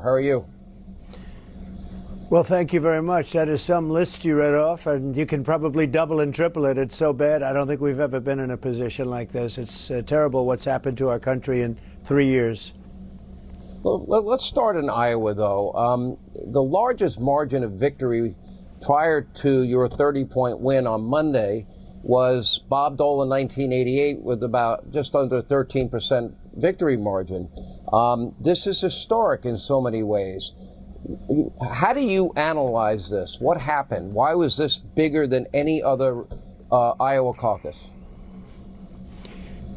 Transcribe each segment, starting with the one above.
How are you? Well, thank you very much. That is some list you read off, and you can probably double and triple it. It's so bad. I don't think we've ever been in a position like this. It's terrible what's happened to our country in 3 years. Well, let's start in Iowa, though. The largest margin of victory prior to your 30-point win on Monday was Bob Dole in 1988 with about just under 13% victory margin. This is historic in so many ways. How do you analyze this? What happened? Why was this bigger than any other Iowa caucus?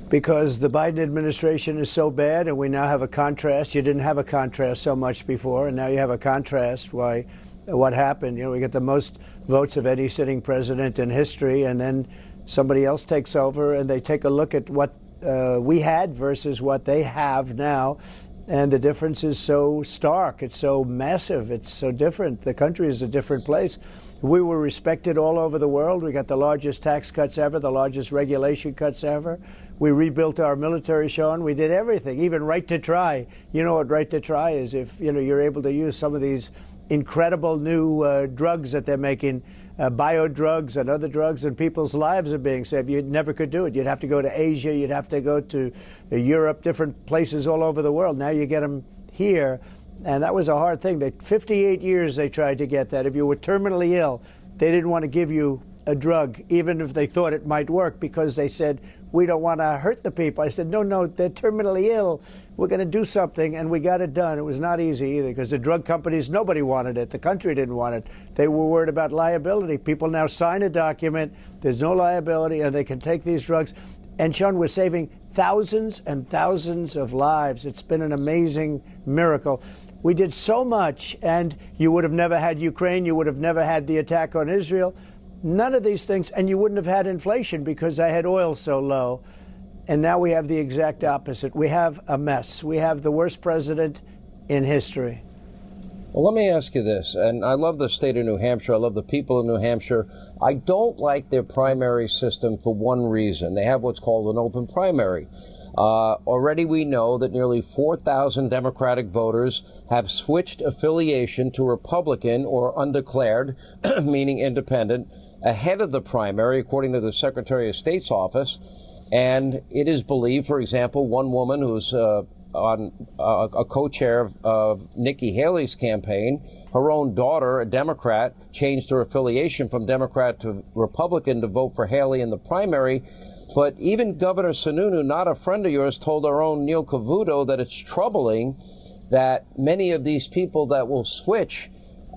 Because the Biden administration is so bad, and we now have a contrast. You didn't have a contrast so much before, and now you have a contrast. Why? What happened? You know, we get the most votes of any sitting president in history, and then somebody else takes over, and they take a look at what we had versus what they have now. And the difference is so stark. It's so massive. It's so different. The country is a different place. We were respected all over the world. We got the largest tax cuts ever, the largest regulation cuts ever. We rebuilt our military, Sean. We did everything, even right to try. You know what right to try is? If you're able to use some of these incredible new drugs that they're making, bio drugs and other drugs, and people's lives are being saved. You never could do it. You'd have to go to Asia. You'd have to go to Europe, different places all over the world. Now you get them here, and that was a hard thing. 58 years they tried to get that. If you were terminally ill, they didn't want to give you a drug, even if they thought it might work, because they said, we don't want to hurt the people. I said, no, they're terminally ill. We're going to do something, and we got it done. It was not easy either, because the drug companies, nobody wanted it. The country didn't want it. They were worried about liability. People now sign a document. There's no liability, and they can take these drugs. And, Sean, we're saving thousands and thousands of lives. It's been an amazing miracle. We did so much, and you would have never had Ukraine. You would have never had the attack on Israel. None of these things, and you wouldn't have had inflation because I had oil so low. And now we have the exact opposite. We have a mess. We have the worst president in history. Well, let me ask you this, and I love the state of New Hampshire. I love the people of New Hampshire. I don't like their primary system for one reason. They have what's called an open primary. Already we know that nearly 4,000 Democratic voters have switched affiliation to Republican or undeclared, meaning independent, ahead of the primary, according to the Secretary of State's office. And it is believed, for example, one woman who's on a co-chair of Nikki Haley's campaign, her own daughter, a Democrat, changed her affiliation from Democrat to Republican to vote for Haley in the primary. But even Governor Sununu, not a friend of yours, told our own Neil Cavuto that it's troubling that many of these people that will switch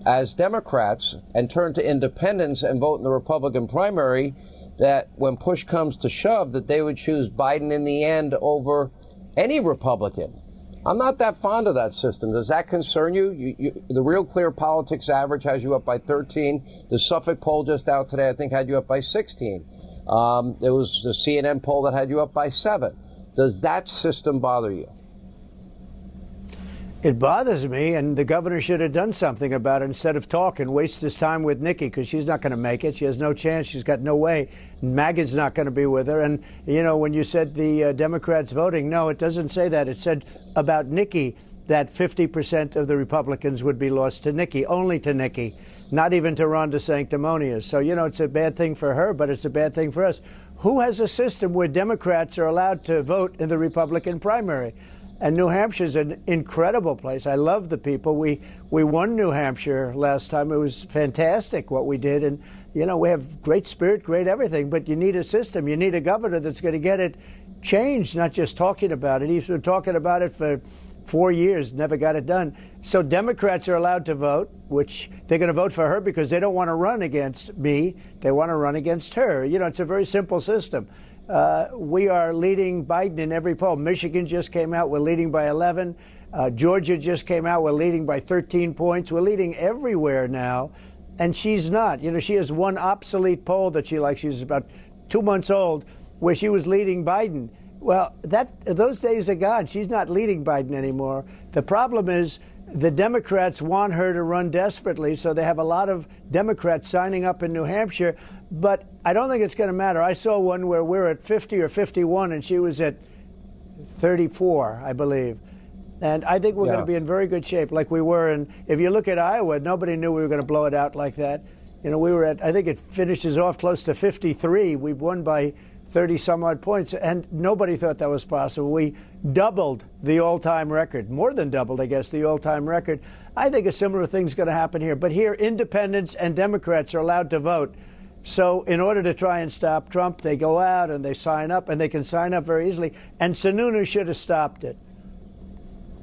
as Democrats and turn to independents and vote in the Republican primary, that when push comes to shove, that they would choose Biden in the end over any Republican. I'm not that fond of that system. Does that concern you? The Real Clear Politics average has you up by 13. The Suffolk poll just out today, I think, had you up by 16. There was the CNN poll that had you up by 7. Does that system bother you? It bothers me, and the governor should have done something about it instead of talk and waste his time with Nikki, because she's not going to make it. She has no chance. She's got no way. MAGA's not going to be with her. And, you know, when you said the Democrats voting, no, it doesn't say that. It said about Nikki that 50% of the Republicans would be lost to Nikki, only to Nikki, not even to Ron DeSanctimonious. So, you know, it's a bad thing for her, but it's a bad thing for us. Who has a system where Democrats are allowed to vote in the Republican primary? And New Hampshire's an incredible place. I love the people. We won New Hampshire last time. It was fantastic what we did. And, you know, we have great spirit, great everything. But you need a system. You need a governor that's going to get it changed, not just talking about it. He's been talking about it for 4 years, never got it done. So Democrats are allowed to vote, which they're going to vote for her because they don't want to run against me. They want to run against her. You know, it's a very simple system. We are leading Biden in every poll. Michigan just came out. We're leading by 11. Georgia just came out. We're leading by 13 points. We're leading everywhere now. And she's not. You know, she has one obsolete poll that she likes. She's about 2 months old, where she was leading Biden. Well, those days are gone. She's not leading Biden anymore. The problem is the Democrats want her to run desperately, so they have a lot of Democrats signing up in New Hampshire. But I don't think it's going to matter. I saw one where we're at 50 or 51, and she was at 34, I believe. And I think we're Yeah. going to be in very good shape, like we were. And if you look at Iowa, nobody knew we were going to blow it out like that. You know, we were at, I think it finishes off close to 53. We won by 30 some odd points, and nobody thought that was possible. We doubled the all-time record, more than doubled, I guess, the all-time record. I think a similar thing's going to happen here. But here, independents and Democrats are allowed to vote. So in order to try and stop Trump, they go out and they sign up, and they can sign up very easily. And Sununu should have stopped it.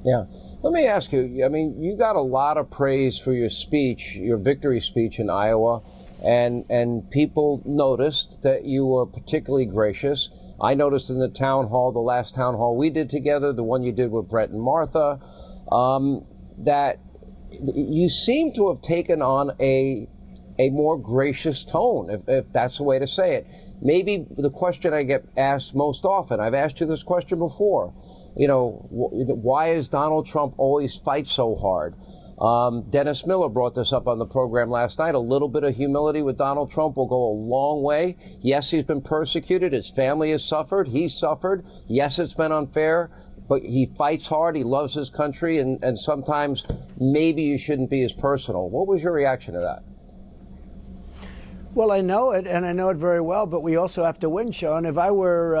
Yeah. Let me ask you, I mean, you got a lot of praise for your speech, your victory speech in Iowa, and people noticed that you were particularly gracious. I noticed in the town hall, the last town hall we did together, the one you did with Brett and Martha, that you seem to have taken on a more gracious tone, if that's the way to say it. Maybe the question I get asked most often, I've asked you this question before, you know, why does Donald Trump always fight so hard? Dennis Miller brought this up on the program last night. A little bit of humility with Donald Trump will go a long way. Yes, he's been persecuted. His family has suffered. He's suffered. Yes, it's been unfair, but he fights hard. He loves his country. And sometimes maybe you shouldn't be as personal. What was your reaction to that? Well, I know it, and I know it very well, but we also have to win, Sean. If I were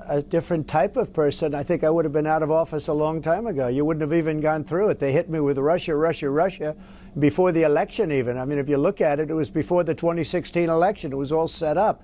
a different type of person, I think I would have been out of office a long time ago. You wouldn't have even gone through it. They hit me with Russia, Russia, Russia before the election even. I mean, if you look at it, it was before the 2016 election. It was all set up.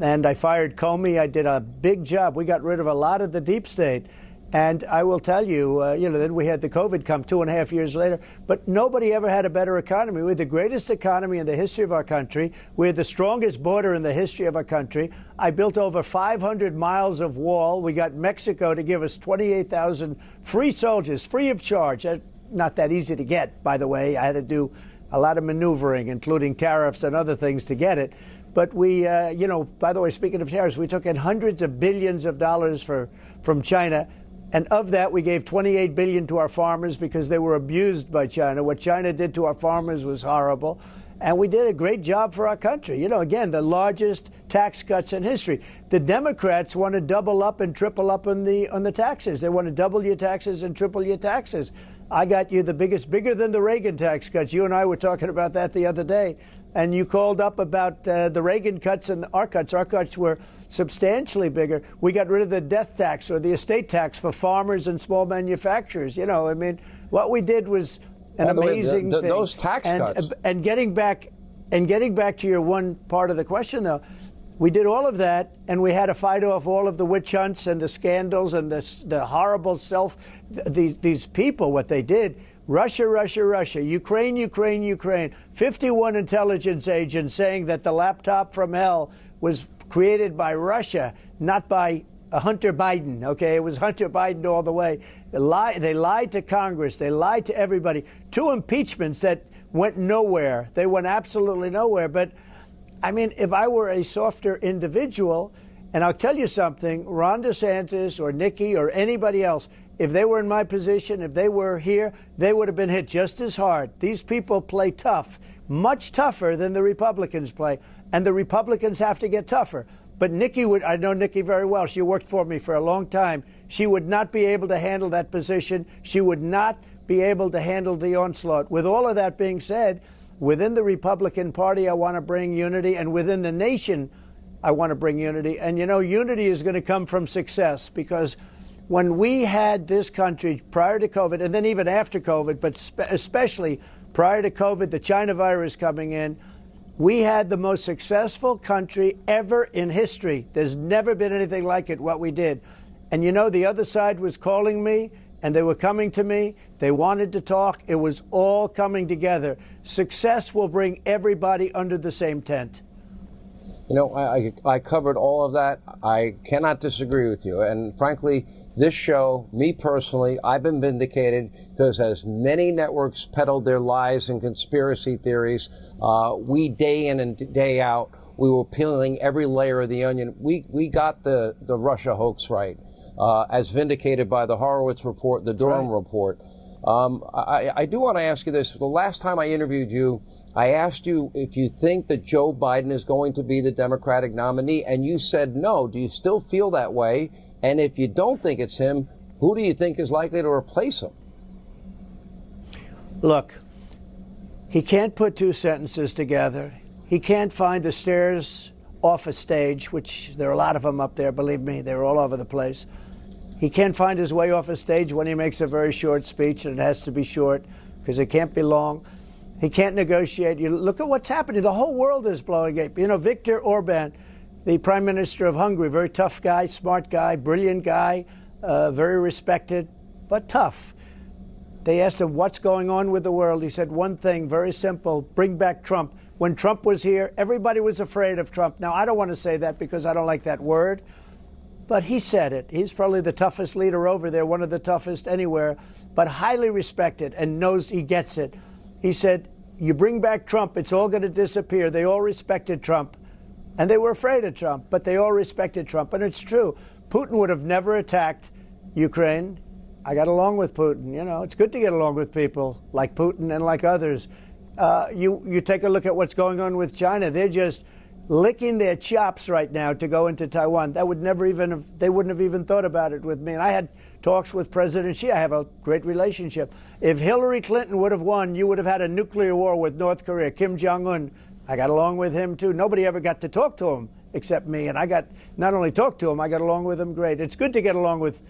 And I fired Comey. I did a big job. We got rid of a lot of the deep state. And I will tell you, then we had the COVID come 2.5 years later, but nobody ever had a better economy. We had the greatest economy in the history of our country. We had the strongest border in the history of our country. I built over 500 miles of wall. We got Mexico to give us 28,000 free soldiers, free of charge. Not that easy to get, by the way. I had to do a lot of maneuvering, including tariffs and other things to get it. But we, by the way, speaking of tariffs, we took in hundreds of billions of dollars from China. And of that, we gave $28 billion to our farmers because they were abused by China. What China did to our farmers was horrible. And we did a great job for our country. You know, again, the largest tax cuts in history. The Democrats want to double up and triple up on the taxes. They want to double your taxes and triple your taxes. I got you the biggest, bigger than the Reagan tax cuts. You and I were talking about that the other day. And you called up about the Reagan cuts and our cuts. Our cuts were substantially bigger. We got rid of the death tax or the estate tax for farmers and small manufacturers. You know, I mean, what we did was an amazing thing. Those tax cuts. And getting back to your one part of the question, though, we did all of that, and we had to fight off all of the witch hunts and the scandals and the horrible these people, what they did. Russia, Russia, Russia, Ukraine, Ukraine, Ukraine. 51 intelligence agents saying that the laptop from hell was created by Russia, not by Hunter Biden. Okay, it was Hunter Biden all the way. They lied to Congress. They lied to everybody. 2 impeachments that went nowhere. They went absolutely nowhere. But, I mean, if I were a softer individual, and I'll tell you something, Ron DeSantis or Nikki or anybody else, if they were in my position, if they were here, they would have been hit just as hard. These people play tough, much tougher than the Republicans play, and the Republicans have to get tougher. But Nikki would, I know Nikki very well. She worked for me for a long time. She would not be able to handle that position. She would not be able to handle the onslaught. With all of that being said, within the Republican Party, I want to bring unity, and within the nation, I want to bring unity. And, you know, unity is going to come from success, because when we had this country prior to COVID, and then even after COVID, but especially prior to COVID, the China virus coming in, we had the most successful country ever in history. There's never been anything like it, what we did. And, you know, the other side was calling me, and they were coming to me. They wanted to talk. It was all coming together. Success will bring everybody under the same tent. You know, I covered all of that. I cannot disagree with you. And frankly, this show, me personally, I've been vindicated because as many networks peddled their lies and conspiracy theories, we day in and day out, we were peeling every layer of the onion. We got the Russia hoax right, as vindicated by the Horowitz report, the Durham report. I do want to ask you this. The last time I interviewed you, I asked you if you think that Joe Biden is going to be the Democratic nominee, and you said no. Do you still feel that way? And if you don't think it's him, who do you think is likely to replace him? Look, he can't put two sentences together. He can't find the stairs off a stage, which there are a lot of them up there, believe me, they're all over the place. He can't find his way off a stage when he makes a very short speech, and it has to be short because it can't be long. He can't negotiate. You look at what's happening. The whole world is blowing up. You know, Viktor Orban, the Prime Minister of Hungary, very tough guy, smart guy, brilliant guy, very respected, but tough. They asked him, what's going on with the world? He said one thing, very simple, bring back Trump. When Trump was here, everybody was afraid of Trump. Now, I don't want to say that because I don't like that word, but he said it. He's probably the toughest leader over there, one of the toughest anywhere, but highly respected and knows he gets it. He said, you bring back Trump, it's all going to disappear. They all respected Trump, and they were afraid of Trump, but they all respected Trump, and it's true. Putin would have never attacked Ukraine. I got along with Putin. You know, it's good to get along with people like Putin and like others. You take a look at what's going on with China. They're just licking their chops right now to go into Taiwan. That would never even have, they wouldn't have even thought about it with me. And I had talks with President Xi. I have a great relationship. If Hillary Clinton would have won, you would have had a nuclear war with North Korea. Kim Jong-un, I got along with him too. Nobody ever got to talk to him except me. And I got not only talked to him, I got along with him great. It's good to get along with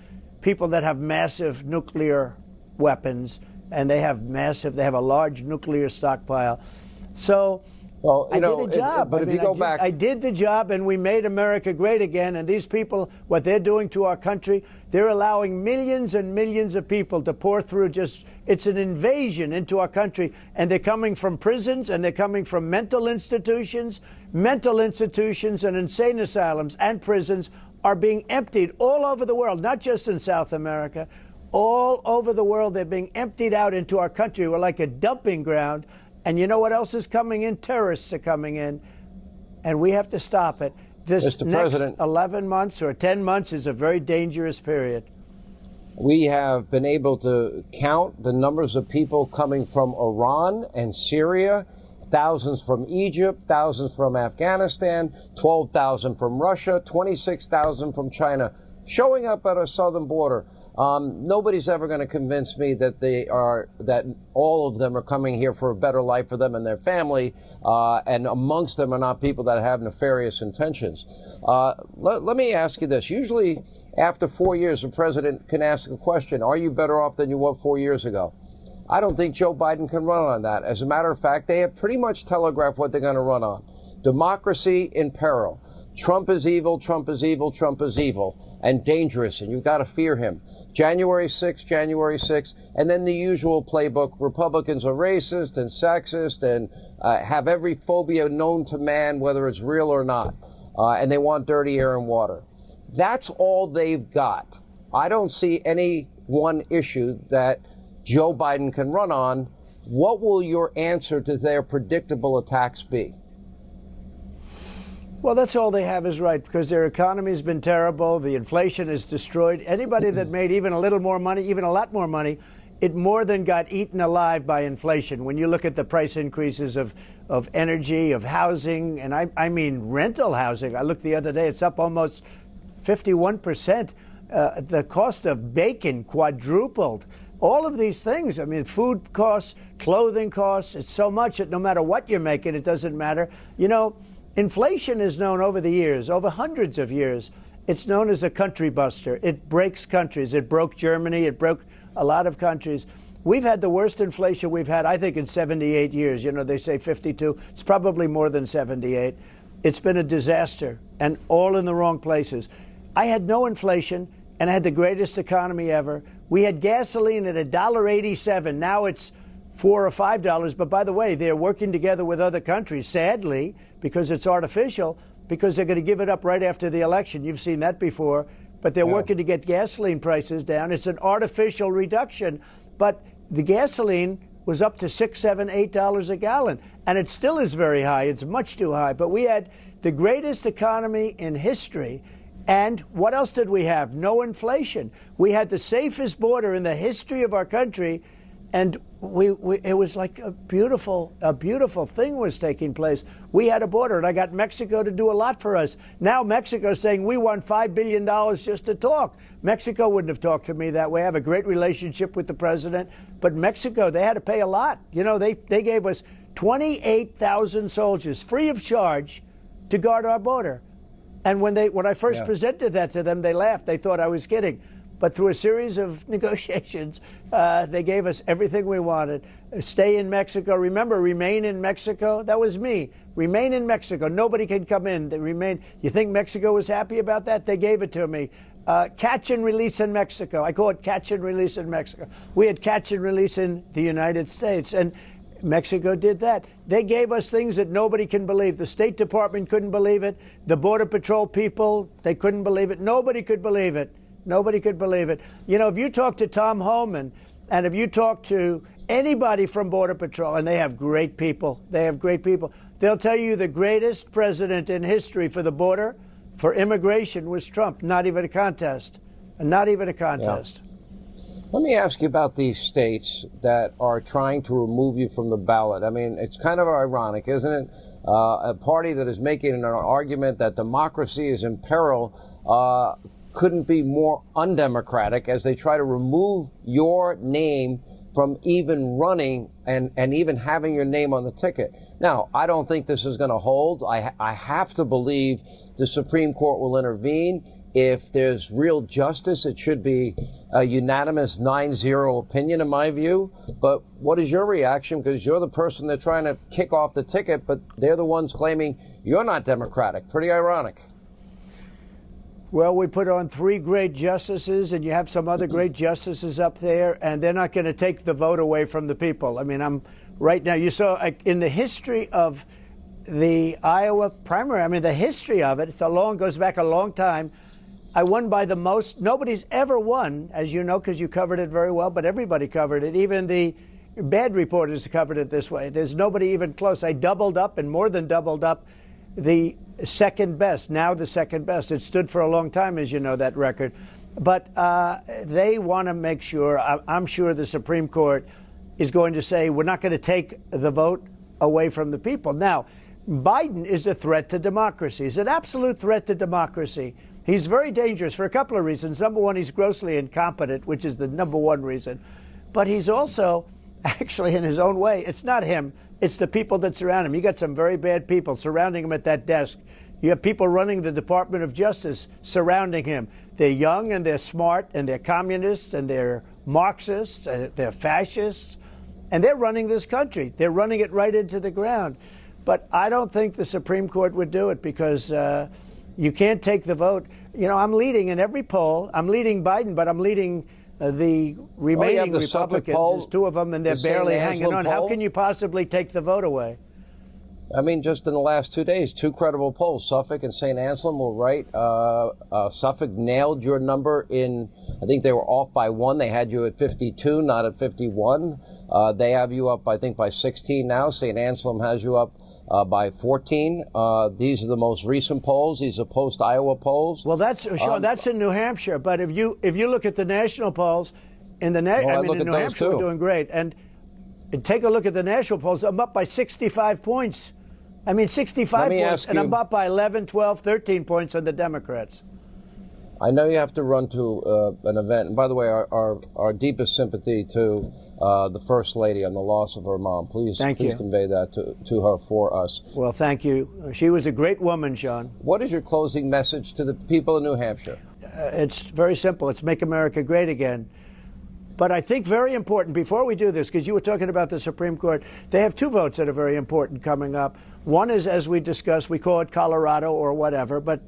people that have massive nuclear weapons, and they have a large nuclear stockpile. So well, I did a job. But if you go back, I did the job, and we made America great again. And these people, what they're doing to our country, they're allowing millions and millions of people to pour through. It's an invasion into our country, and they're coming from prisons, and they're coming from mental institutions and insane asylums and prisons are being emptied all over the world, not just in South America. All over the world, they're being emptied out into our country. We're like a dumping ground. And you know what else is coming in? Terrorists are coming in. And we have to stop it. This next 11 months or 10 months is a very dangerous period. We have been able to count the numbers of people coming from Iran and Syria, thousands from Egypt, thousands from Afghanistan, 12,000 from Russia, 26,000 from China, showing up at our southern border. Nobody's ever going to convince me that that all of them are coming here for a better life for them and their family, and amongst them are not people that have nefarious intentions. Let me ask you this. Usually after 4 years, the president can ask a question, are you better off than you were 4 years ago? I don't think Joe Biden can run on that. As a matter of fact, they have pretty much telegraphed what they're going to run on. Democracy in peril. Trump is evil, Trump is evil, Trump is evil, and dangerous, and you've got to fear him. January 6th, and then the usual playbook. Republicans are racist and sexist and have every phobia known to man, whether it's real or not, and they want dirty air and water. That's all they've got. I don't see any one issue that Joe Biden can run on. What will your answer to their predictable attacks be? Well, that's all they have is right, because their economy's been terrible. The inflation is destroyed. Anybody that made even a little more money, even a lot more money, it more than got eaten alive by inflation. When you look at the price increases of energy, of housing, and I mean rental housing. I looked the other day, it's up almost 51%. The cost of bacon quadrupled. All of these things, I mean, food costs, clothing costs, it's so much that no matter what you're making, it doesn't matter. You know, inflation is known over the years, over hundreds of years. It's known as a country buster. It breaks countries. It broke Germany. It broke a lot of countries. We've had the worst inflation we've had, I think, in 78 years. You know, they say 52. It's probably more than 78. It's been a disaster, and all in the wrong places. I had no inflation, and I had the greatest economy ever. We had gasoline at $1.87. Now it's $4 or $5. But by the way, they're working together with other countries, sadly, because it's artificial, because they're going to give it up right after the election. You've seen that before. But they're working to get gasoline prices down. It's an artificial reduction. But the gasoline was up to $6, $7, $8 a gallon. And it still is very high. It's much too high. But we had the greatest economy in history. And what else did we have? No inflation. We had the safest border in the history of our country. And it was like a beautiful thing was taking place. We had a border, and I got Mexico to do a lot for us. Now Mexico's saying we want $5 billion just to talk. Mexico wouldn't have talked to me that way. I have a great relationship with the president, but Mexico, they had to pay a lot. You know, they gave us 28,000 soldiers free of charge to guard our border. And when I first presented that to them, they laughed. They thought I was kidding. But through a series of negotiations, they gave us everything we wanted. Stay in Mexico. Remember, remain in Mexico? That was me. Remain in Mexico. Nobody can come in. They remain. You think Mexico was happy about that? They gave it to me. Catch and release in Mexico. I call it catch and release in Mexico. We had catch and release in the United States. And Mexico did that. They gave us things that nobody can believe. The State Department couldn't believe it. The Border Patrol people, they couldn't believe it. Nobody could believe it. Nobody could believe it. You know, if you talk to Tom Homan and if you talk to anybody from Border Patrol, and they have great people, they'll tell you the greatest president in history for the border, for immigration, was Trump. Not even a contest. Not even a contest. Yeah. Let me ask you about these states that are trying to remove you from the ballot. I mean, it's kind of ironic, isn't it? A party that is making an argument that democracy is in peril couldn't be more undemocratic as they try to remove your name from even running and even having your name on the ticket. Now, I don't think this is going to hold. I have to believe the Supreme Court will intervene. If there's real justice, it should be a unanimous 9-0 opinion, in my view. But what is your reaction? Because you're the person they're trying to kick off the ticket, but they're the ones claiming you're not democratic. Pretty ironic. Well, we put on 3 great justices, and you have some other great justices up there, and they're not going to take the vote away from the people. I mean, right now, you saw in the history of the Iowa primary, I mean, the history of it, goes back a long time. I won by the most. Nobody's ever won, as you know, because you covered it very well, but everybody covered it. Even the bad reporters covered it this way. There's nobody even close. I doubled up and more than doubled up the second best, now the second best. It stood for a long time, as you know, that record. But they want to make sure, I'm sure the Supreme Court is going to say, we're not going to take the vote away from the people. Now, Biden is a threat to democracy. He's an absolute threat to democracy. He's very dangerous for a couple of reasons. Number one, he's grossly incompetent, which is the number one reason. But he's also, actually, in his own way, it's not him. It's the people that surround him. You got some very bad people surrounding him at that desk. You have people running the Department of Justice surrounding him. They're young and they're smart and they're communists and they're Marxists and they're fascists. And they're running this country. They're running it right into the ground. But I don't think the Supreme Court would do it because you can't take the vote. You know, I'm leading in every poll. I'm leading Biden, but I'm leading the remaining Republicans. There's 2 of them, and they're barely hanging on. How can you possibly take the vote away? I mean, just in the last 2 days, 2 credible polls. Suffolk and St. Anselm were right. Suffolk nailed your number in, I think they were off by 1. They had you at 52, not at 51. They have you up, I think, by 16 now. St. Anselm has you up by 14. These are the most recent polls. These are post-Iowa polls. Well, that's Sean, that's in New Hampshire. But if you look at the national polls, in New Hampshire, we're doing great. And take a look at the national polls. I'm up by 65 points. I mean, 65 points, and I'm up by 11, 12, 13 points on the Democrats. I know you have to run to an event. And by the way, our deepest sympathy to the First Lady on the loss of her mom. Please convey that to her for us. Well, thank you. She was a great woman, Sean. What is your closing message to the people of New Hampshire? It's very simple. It's make America great again. But I think very important, before we do this, because you were talking about the Supreme Court, they have 2 votes that are very important coming up. One is, as we discussed, we call it Colorado or whatever, but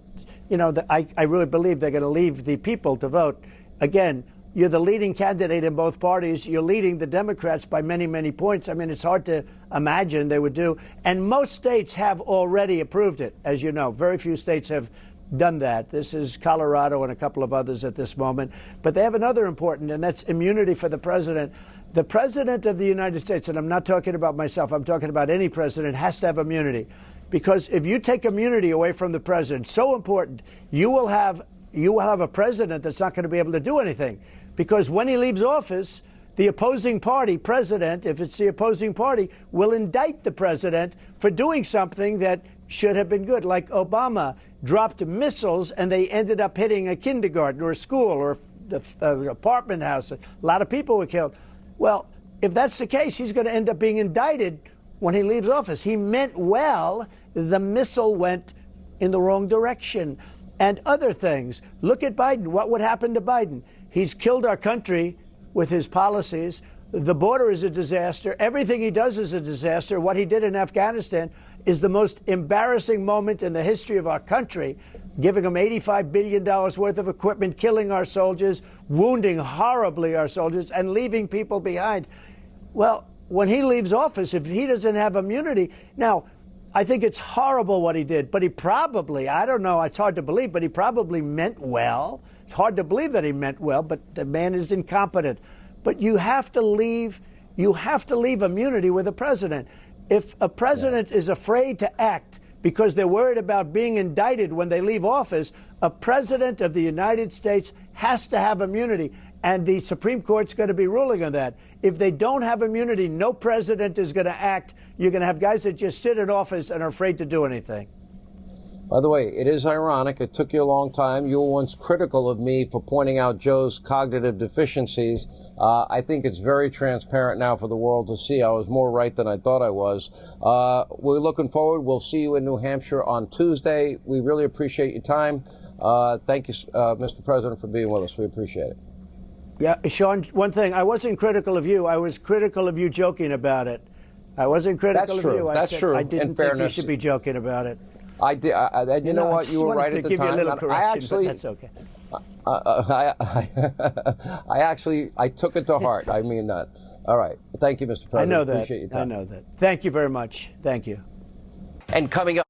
you know, I really believe they're going to leave the people to vote. Again, you're the leading candidate in both parties. You're leading the Democrats by many, many points. I mean, it's hard to imagine they would do. And most states have already approved it, as you know. Very few states have done that. This is Colorado and a couple of others at this moment. But they have another important, and that's immunity for the president. The president of the United States, and I'm not talking about myself, I'm talking about any president, has to have immunity. Because if you take immunity away from the president, so important, you will have a president that's not going to be able to do anything. Because when he leaves office, the opposing party president, if it's the opposing party, will indict the president for doing something that should have been good. Like Obama dropped missiles and they ended up hitting a kindergarten or a school or the apartment house. A lot of people were killed. Well, if that's the case, he's going to end up being indicted when he leaves office. He meant well. The missile went in the wrong direction. And other things. Look at Biden. What would happen to Biden? He's killed our country with his policies. The border is a disaster. Everything he does is a disaster. What he did in Afghanistan is the most embarrassing moment in the history of our country, giving them $85 billion worth of equipment, killing our soldiers, wounding horribly our soldiers, and leaving people behind. Well, when he leaves office, if he doesn't have immunity, now, I think it's horrible what he did, but he probably, I don't know, it's hard to believe, but he probably meant well. It's hard to believe that he meant well, but the man is incompetent. But you have to leave immunity with a president. If a president is afraid to act because they're worried about being indicted when they leave office, a president of the United States has to have immunity. And the Supreme Court's going to be ruling on that. If they don't have immunity, no president is going to act. You're going to have guys that just sit in office and are afraid to do anything. By the way, it is ironic. It took you a long time. You were once critical of me for pointing out Joe's cognitive deficiencies. I think it's very transparent now for the world to see. I was more right than I thought I was. We're looking forward. We'll see you in New Hampshire on Tuesday. We really appreciate your time. Thank you, Mr. President, for being with us. We appreciate it. Yeah, Sean, one thing. I wasn't critical of you. I was critical of you joking about it. I wasn't critical of you. That's true. I didn't think you should be joking about it. I did. You know what? You were right at the time. I give you a little correction, but that's okay. I took it to heart. I mean that. All right. Thank you, Mr. President. I know that. Appreciate your time. I know that. Thank you very much. Thank you. And coming up.